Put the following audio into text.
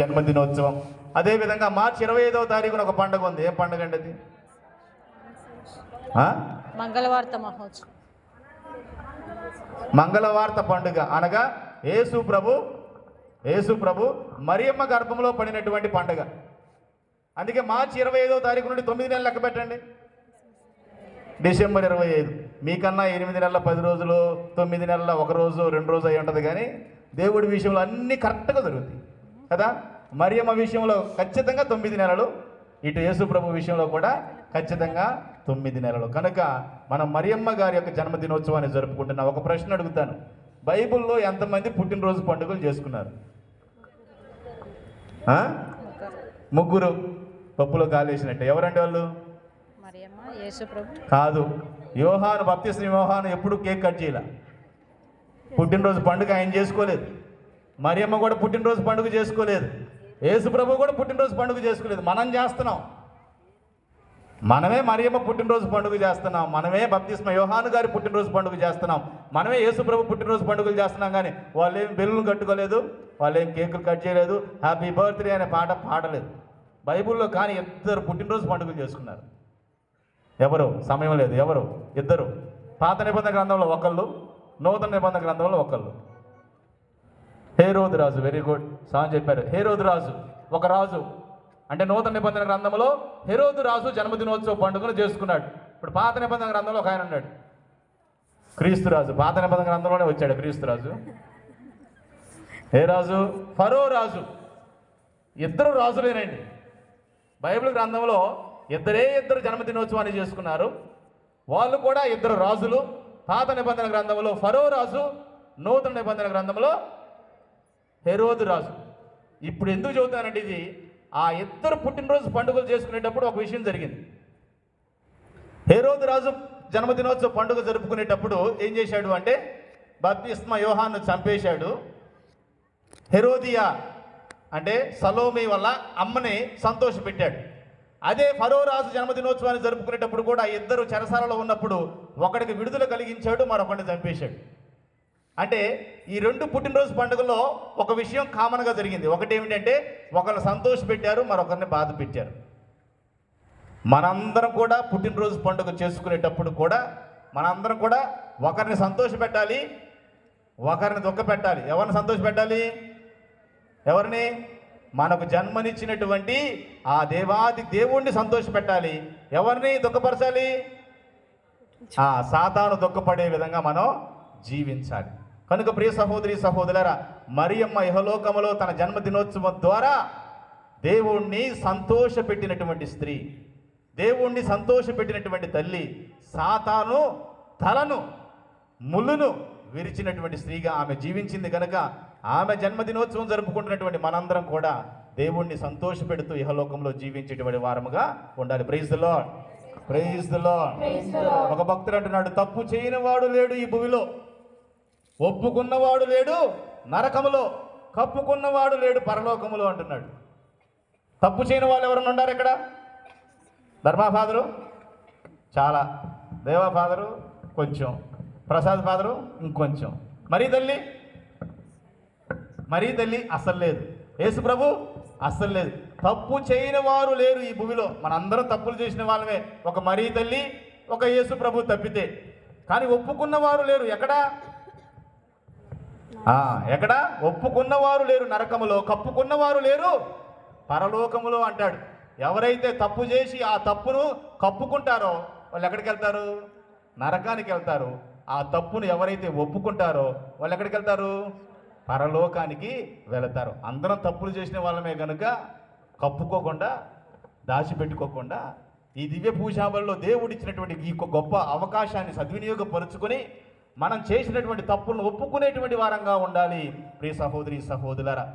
జన్మదినోత్సవం. అదేవిధంగా మార్చి 25వ తారీఖున ఒక పండుగ ఉంది. ఏం పండుగ అండి అది? మంగళవార్త మహోత్సవం. మంగళవార్త పండుగ అనగా యేసు ప్రభు మరియమ్మ గర్భంలో పడినటువంటి పండుగ. అందుకే మార్చి 25వ తారీఖు నుండి 9 నెలలు లెక్క పెట్టండి. డిసెంబర్ 25. మీకన్నా 8 నెలల 10 రోజులు, 9 నెలల 1 రోజు 2 రోజు అయి ఉంటుంది. కానీ దేవుడి విషయంలో అన్నీ కరెక్ట్గా జరుగుతాయి కదా. మరియమ్మ విషయంలో ఖచ్చితంగా 9 నెలలు, ఇటు యేసు ప్రభు విషయంలో కూడా ఖచ్చితంగా 9 నెలలు. కనుక మనం మరియమ్మ గారి యొక్క జన్మదినోత్సవాన్ని జరుపుకుంటున్నాం. ఒక ప్రశ్న అడుగుతాను, బైబిల్లో ఎంతమంది పుట్టినరోజు పండుగలు చేసుకున్నారు? 3 పప్పులో కాలేసినట్టు. ఎవరండి వాళ్ళు? మరియమ్మ, యేసు ప్రభు కాదు. యోహాను, బాప్తిస్మ యోహాను ఎప్పుడు కేక్ కట్ చేయలే. పుట్టినరోజు పండుగ ఆయన చేసుకోలేదు. మరియమ్మ కూడా పుట్టినరోజు పండుగ చేసుకోలేదు. యేసు ప్రభు కూడా పుట్టినరోజు పండుగ చేసుకోలేదు. మనం చేస్తున్నాం. మనమే మరియమ్మ పుట్టినరోజు పండుగ చేస్తున్నాం. మనమే బాప్తిస్మ యోహాను గారి పుట్టినరోజు పండుగ చేస్తున్నాం. మనమే యేసు ప్రభు పుట్టినరోజు పండుగలు చేస్తున్నాం. కానీ వాళ్ళేం బెల్లులు కట్టుకోలేదు, వాళ్ళేం కేకులు కట్ చేయలేదు, హ్యాపీ బర్త్డే అనే పాట పాడలేదు బైబిల్లో. కానీ 2 పుట్టినరోజు పండుగలు చేసుకున్నారు. ఎవరు? సమయం లేదు. ఎవరు? 2. పాత నిబంధన గ్రంథంలో ఒకళ్ళు, నూతన నిబంధన గ్రంథంలో ఒకళ్ళు. హేరోదు రాజు, వెరీ గుడ్ సాంగ్ చెప్పారు. హేరోదు రాజు ఒక రాజు. అంటే నూతన నిబంధన గ్రంథంలో హేరోదు రాజు జన్మదినోత్సవ పండుగను చేసుకున్నాడు. ఇప్పుడు పాత నిబంధన గ్రంథంలో ఒక ఆయన ఉన్నాడు, క్రీస్తు రాజు. పాత నిబంధన గ్రంథంలోనే వచ్చాడు క్రీస్తు రాజు. ఏ రాజు? ఫరో రాజు. 2 రాజులేనండి. బైబిల్ గ్రంథంలో 2 జన్మదినోత్సవాన్ని చేసుకున్నారు. వాళ్ళు కూడా 2 రాజులు. పాత నిబంధన గ్రంథంలో ఫరో రాజు, నూతన నిబంధన గ్రంథంలో హేరోదు రాజు. ఇప్పుడు ఎందుకు చెబుతానంటే, ఇది ఆ 2 పుట్టినరోజు పండుగలు చేసుకునేటప్పుడు ఒక విషయం జరిగింది. హేరోదు రాజు జన్మదినోత్సవ పండుగ జరుపుకునేటప్పుడు ఏం చేశాడు అంటే, బాప్తిస్మ యోహాను చంపేశాడు. హెరోదియా అంటే సలోమి వల్ల అమ్మని సంతోషపెట్టాడు. అదే ఫరో రాజు జన్మదినోత్సవాన్ని జరుపుకునేటప్పుడు కూడా 2 చెరసాలలో ఉన్నప్పుడు ఒకడికి విడుదల కలిగించాడు, మరొకడిని చంపేశాడు. అంటే ఈ 2 పుట్టినరోజు పండుగల్లో ఒక విషయం కామన్గా జరిగింది. ఒకటి ఏమిటంటే, ఒకరిని సంతోషపెట్టారు, మరొకరిని బాధ పెట్టారు. మనందరం కూడా పుట్టినరోజు పండుగ చేసుకునేటప్పుడు కూడా మనందరం కూడా ఒకరిని సంతోషపెట్టాలి, ఒకరిని దుఃఖపెట్టాలి. ఎవరిని సంతోషపెట్టాలి? ఎవరిని? మనకు జన్మనిచ్చినటువంటి ఆ దేవాది దేవుణ్ణి సంతోషపెట్టాలి. ఎవరిని దుఃఖపరచాలి? సాతాను దుఃఖపడే విధంగా మనం జీవించాలి. కనుక ప్రియ సహోదరి సహోదరులారా, మరియమ్మ ఇహలోకములో తన జన్మదినోత్సవం ద్వారా దేవుణ్ణి సంతోషపెట్టినటువంటి స్త్రీ, దేవుణ్ణి సంతోషపెట్టినటువంటి తల్లి, సాతాను తలను ముళ్ళును విరిచినటువంటి స్త్రీగా ఆమె జీవించింది. కనుక ఆమె జన్మదినోత్సవం జరుపుకుంటున్నటువంటి మనందరం కూడా దేవుణ్ణి సంతోషపెడుతూ ఇహలోకంలో జీవించేటువంటి వారముగా ఉండాలి. Praise the Lord, praise the Lord. ఒక భక్తుడు అంటున్నాడు, తప్పు చేయని వాడు లేడు ఈ భూమిలో, ఒప్పుకున్నవాడు లేడు నరకములో, కప్పుకున్నవాడు లేడు పరలోకములో అంటున్నాడు. తప్పు చేయని వాళ్ళు ఎవరన్నా ఉన్నారు ఇక్కడ? ధర్మా ఫాదరు చాలా, దేవా ఫాదరు కొంచెం, ప్రసాద్ ఫాదరు ఇంకొంచెం, మరీ తల్లి అస్సలు లేదు, యేసు ప్రభు అస్సలు లేదు. తప్పు చేయని వారు లేరు ఈ భూమిలో. మనందరం తప్పులు చేసిన వాళ్ళమే, ఒక మరీ తల్లి, ఒక యేసు ప్రభు తప్పితే. కానీ ఒప్పుకున్నవారు లేరు. ఎక్కడా? ఒప్పుకున్నవారు లేరు నరకములో, కప్పుకున్నవారు లేరు పరలోకములో అంటాడు. ఎవరైతే తప్పు చేసి ఆ తప్పును కప్పుకుంటారో వాళ్ళు ఎక్కడికి వెళ్తారు? నరకానికి వెళ్తారు. ఆ తప్పును ఎవరైతే ఒప్పుకుంటారో వాళ్ళు ఎక్కడికి వెళ్తారు? పరలోకానికి వెళతారు. అందరం తప్పులు చేసిన వాళ్ళమే కనుక కప్పుకోకుండా, దాచిపెట్టుకోకుండా ఈ దివ్య పూజాబల్లో దేవుడిచ్చినటువంటి ఈ గొప్ప అవకాశాన్ని సద్వినియోగపరుచుకొని మనం చేసినటువంటి తప్పులను ఒప్పుకునేటువంటి వారంగా ఉండాలి. ప్రియ సహోదరి సహోదరులారా.